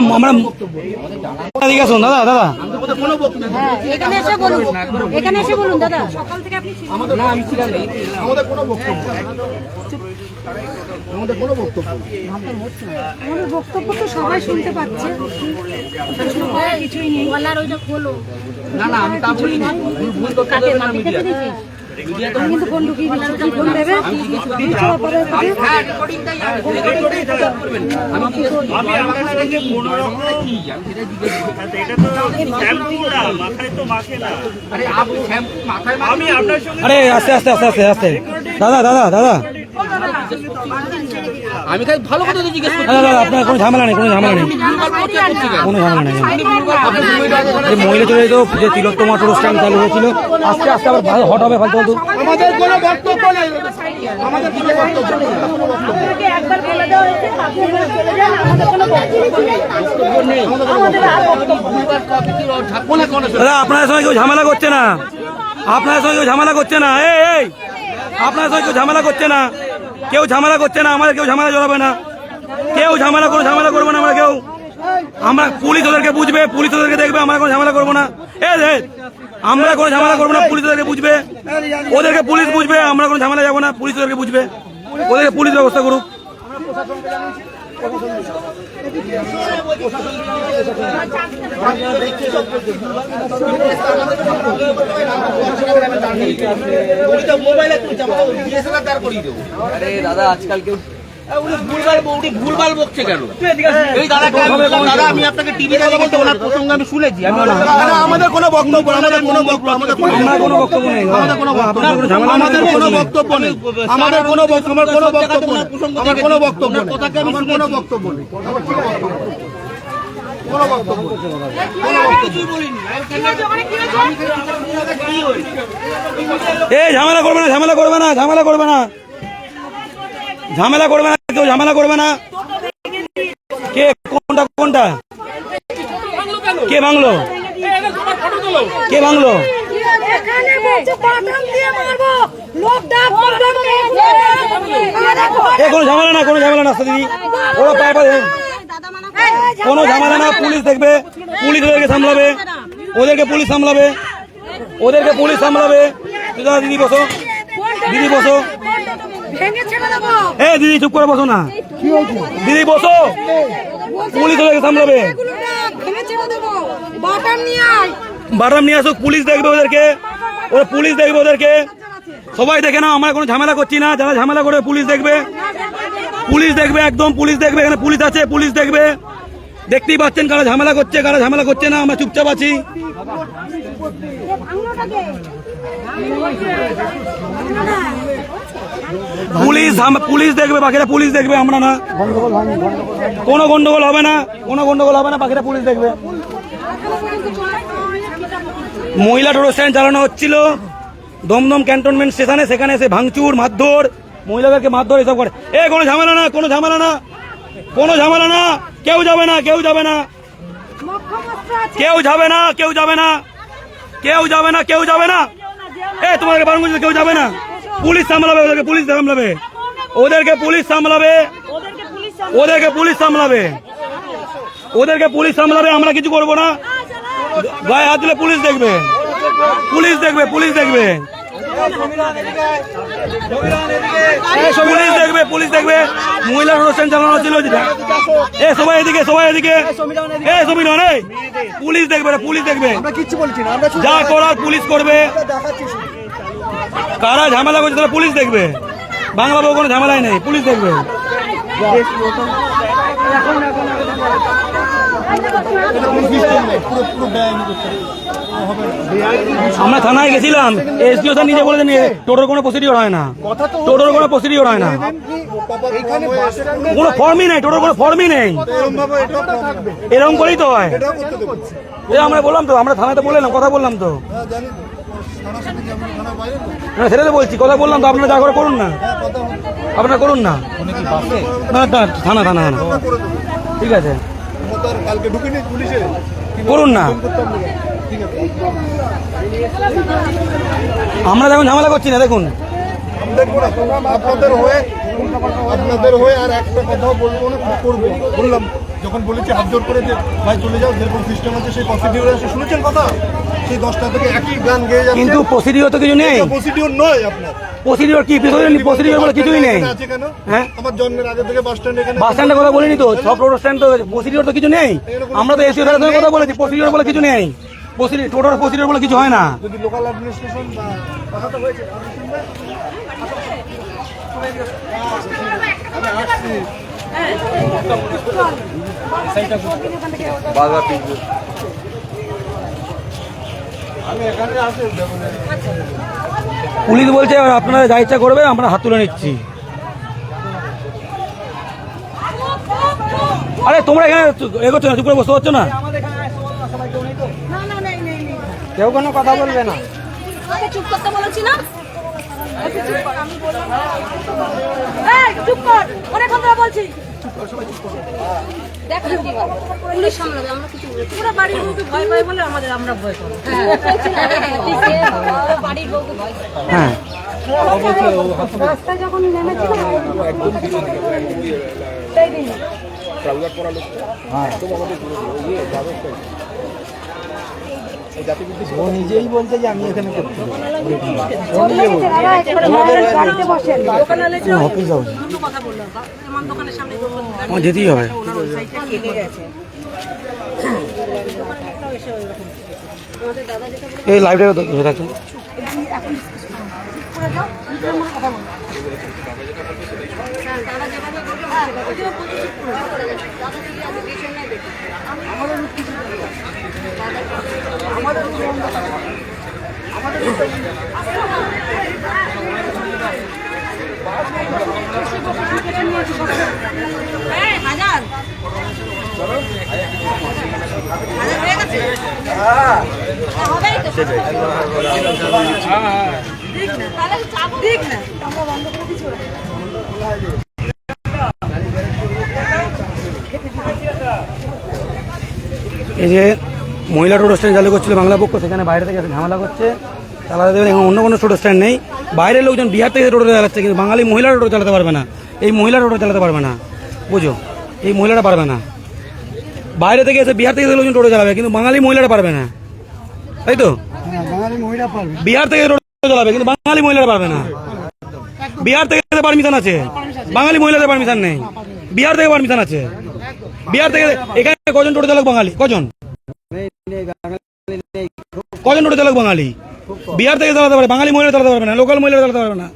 আমরা এদিকে আসুন দাদা দাদা এখানে এসে বলুন দাদা সকাল থেকে আপনি আমাদের কোনো বক্তব্য আমাদের বক্তব্য তো সবাই শুনতে পাচ্ছে কিছুই নেই বলার ওইটা খোলো না আমি তা বলি না ভুল করতে দেবে না মিডিয়া আমি কিন্তু ফোন ঢুকিয়ে দিচ্ছি কি ফোন দেবে হ্যাঁ রেকর্ডিংটাই করবেন আমি আপনার সঙ্গে কোনো রকম কি আমি সেটা জিজ্ঞেস করতে এটা তো শ্যাম্পু না মাথায় তো মাখে না আরে আপনি শ্যাম্পু মাথায় আমি আপনার সঙ্গে আরে আস্তে আস্তে আস্তে আস্তে আস্তে দাদা দাদা দাদা আমি খালি ভালো কথা তো জিজ্ঞেস করছি দাদা আপনার কোনো ঝামেলা নেই কোনো ঝামেলা নেই কোনো ঝামেলা নেই যে মহিলা চলে যেত যে তিলোত্তমা টোটো স্ট্যান্ড চালু হয়েছিল আস্তে আস্তে আবার হট হবে ফালতু ফালতু আমাদের কোনো বক্তব্য নেই আমাদের কোনো বক্তব্য নেই একবার বলে দেওয়া হয়েছে আপনি এখানে চলে যান আমাদের কোনো বক্তব্য নেই দাদা আপনার সঙ্গে কেউ ঝামেলা করছে না আপনার সঙ্গে কেউ ঝামেলা করছে না এই আপনার সঙ্গে কেউ ঝামেলা করছে না কেউ ঝামেলা করছে না আমাদের কেউ ঝামেলা জড়াবে না কেউ ঝামেলা করবো না আমরা পুলিশ ওদেরকে বুঝবে পুলিশ ওদেরকে দেখবে আমরা কোনো ঝামেলা করবো না আমরা কোনো ঝামেলা করবো না পুলিশ ওদেরকে বুঝবে ওদেরকে পুলিশ বুঝবে আমরা কোনো ঝামেলা যাবো না পুলিশ ওদেরকে বুঝবে ওদেরকে পুলিশ ব্যবস্থা করুক আরে দাদা আজকাল কেউ ভুলভাল বকছে কেন এই দাদা আমি আপনাকে টিভিতে বলতে ওনার প্রসঙ্গ আমি শুনেছি আমাদের কোনো বক্তব্য আমাদের কোনো বক্তব্য কোনো বক্তব্য নেই আমাদের কোনো বক্তব্য নেই আমাদের কোনো বক্তব্য আমার কোনো বক্তব্য নেই কথাকে আমি কোনো বক্তব্য নেই কোনো বক্তব্য এই ঝামেলা করবে না ঝামেলা করবে না ঝামেলা করবে না ঝামেলা করবে না কেউ ঝামেলা করবে না কে কোনটা কোনটা কে ভাঙলো কে ভাঙলো এখানে বলছে বাটাম দিয়ে মারবো লোক ডাক বাটাম দিয়ে কোনো ঝামেলা না দিদি ওরা পায়ে পায়ে কোনো ঝামেলা না পুলিশ দেখবে পুলিশ ওদেরকে সামলাবে দিদি বসো ভেঙে ছেড়ে দেবো দিদি চুপ করে বসো না দিদি বসো পুলিশ ওদেরকে সামলাবে ভেঙে ছেড়ে দেবো বাটাম নিয়ে আয় বাটাম নিয়ে আসুক পুলিশ দেখবে ওদেরকে সবাই দেখে না আমরা কোনো ঝামেলা করছি না যারা ঝামেলা করবে পুলিশ দেখবে একদম পুলিশ দেখবে এখানে পুলিশ আছে পুলিশ দেখবে দেখতেই পাচ্ছেন কারা ঝামেলা করছে না আমরা চুপচাপ আছি পুলিশ দেখবে বাকিরা পুলিশ দেখবে আমরা না কোনো গন্ডগোল হবে না বাকিরা পুলিশ দেখবে মহিলা টোটো স্ট্যান্ড চালানো হচ্ছিল দমদম ক্যান্টনমেন্ট স্টেশনে সেখানে এসে ভাঙচুর মারধর মহিলাদেরকে মারধর এসব করে কোনো ঝামেলা না কেউ যাবে না তোমাকে বারণ করছি কেউ যাবে না পুলিশ সামলাবে ওদেরকে পুলিশ সামলাবে আমরা কিছু করবো না গায়ে হাত দিলে পুলিশ দেখবে পুলিশ দেখবে মহিলা অনুষ্ঠান চালানো ছিল সবাই এদিকে সমীরণ পুলিশ দেখবে যা করার পুলিশ করবে কারা ঝামেলা করছে তারা পুলিশ দেখবে বাংলাবাবু কোনো ঝামেলাই নেই পুলিশ দেখবে আমরা থানায় গেছিলাম এসডিও স্যার নিজে বলেছেন টোটোর কোনো প্রসিডিওর হয় না কোনো ফর্মই নেই টোটোর কোনো ফর্মই নেই এরকম করেই তো হয় আমরা বললাম তো আমরা থানাতে কথা বললাম তো সেটা তো বলছি কথা বললাম তো আপনারা যা করে করুন না থানা ঠিক আছে করুন না আমরা যেমন ঝামেলা করছি না দেখুন আপনাদের হয়ে আর একটা কথা বলবো না করবো বললাম যখন বলেছি হাত জোর করে যে ভাই চলে যাও, যেরকম সিস্টেম আছে সেই প্রসিডিউর আছে, শুনেছেন কথা? সেই 10টা থেকে একই গান গেয়ে যাচ্ছে। কিন্তু প্রসিডিওর তো কিছু নেই। প্রসিডিউর নয় আপনার। প্রসিডিওর কি? প্রসিডিওর বলে কিছুই নেই। এখানে আছে কেন? হ্যাঁ, আমার জন্মের আগে থেকে বাস স্ট্যান্ড এখানে। বাস স্ট্যান্ডের কথা বলিনি তো, সব টোটো স্ট্যান্ড তো প্রসিডিওর তো কিছু নেই। আমরা তো এসিও সঙ্গে কথা বলেছি, প্রসিডিওর বলে কিছু নেই। টোটোর প্রসিডিওর বলে কিছু হয় না। যদি লোকাল অ্যাডমিনিস্ট্রেশন বা কথা তো হয়েছে পুলিশ বলছে এবার আপনারা যা ইচ্ছা করবে, আমরা হাত তুলে নিচ্ছি। আরে তোমরা এখানে এগোচ্ছ না, চুপ করে বসতে পারছো না? কেউ কোনো কথা বলবে না। আরে চুপ করতে বলেছি না? আরে চুপ কর, আমি বললাম। এই চুপ কর, অনেকক্ষণ ধরে বলছি। দেখো কি হয়, পুলিশ সামলাবে, আমরা কিছু বলছি। পুরো বাড়ির বউকে ভয় পায় বলে আমরা ভয় পাবো। বাড়ির বউকে ভয় পায়। হ্যাঁ, রাস্তায় যখন নেমেছিলাম সেই দিন ও নিজেই বলছে যে আমি এখানে করতে আমার যেতেই হবে। এই লাইভটা ধরে থাকুন। এই যে মহিলা টোটো স্ট্যান্ড চালু করছিল বাংলা পক্ষ, সেখানে বাইরে থেকে এসে ঝামেলা করছে, চালাতে দেবেন। এখন অন্য কোনো টোটো স্ট্যান্ড নেই, বাইরের লোকজন বিহার থেকে টোটো চালাচ্ছে, কিন্তু বাঙালি মহিলা টোটো চালাতে পারবে না। এই মহিলা টোটো চালাতে পারবে না, বুঝো, এই মহিলাটা পারবে না। বাইরে থেকে এসে বিহার থেকে লোকজন টোটো চালাবে, কিন্তু বাঙালি মহিলাটা পারবে না, তাই তো? বাঙালি মহিলা পারবে। বিহার থেকে টোটো চালাবে, কিন্তু বাঙালি মহিলারা পারবে না। বিহার থেকে পারমিশন আছে, বাঙালি মহিলাদের পারমিশন নেই। বিহার থেকে পারমিশন আছে, বিহার থেকে। এখানে কজন টোটো চালক বাঙালি? কজন টোটো চালক বাঙালি? বিহার থেকে চালাতে পারে, বাঙালি মহিলা চালাতে পারবে না, লোকাল মহিলা চালাতে পারবে না।